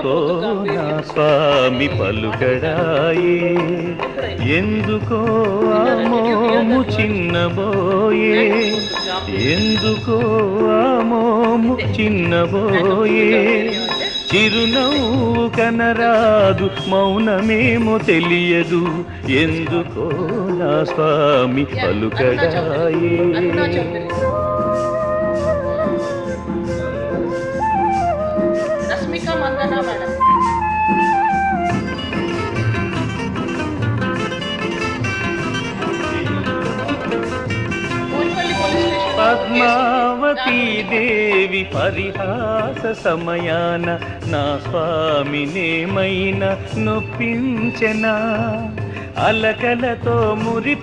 ఎందుకో నా స్వామి పలుకడాయే, ఎందుకో ఆ మోము చిన్నబోయే, ఎందుకో ఆ మోము చిన్నబోయే. చిరునవ్వు కనరాదు, మౌనమేమో తెలియదు, ఎందుకో నా స్వామి పలుకడాయే. రష్మిక మందన మేడం. పద్మావతీ దేవి పరిహాస సమయాన నా స్వామినేమైనా నొప్పించెనా, అలకలతో మురి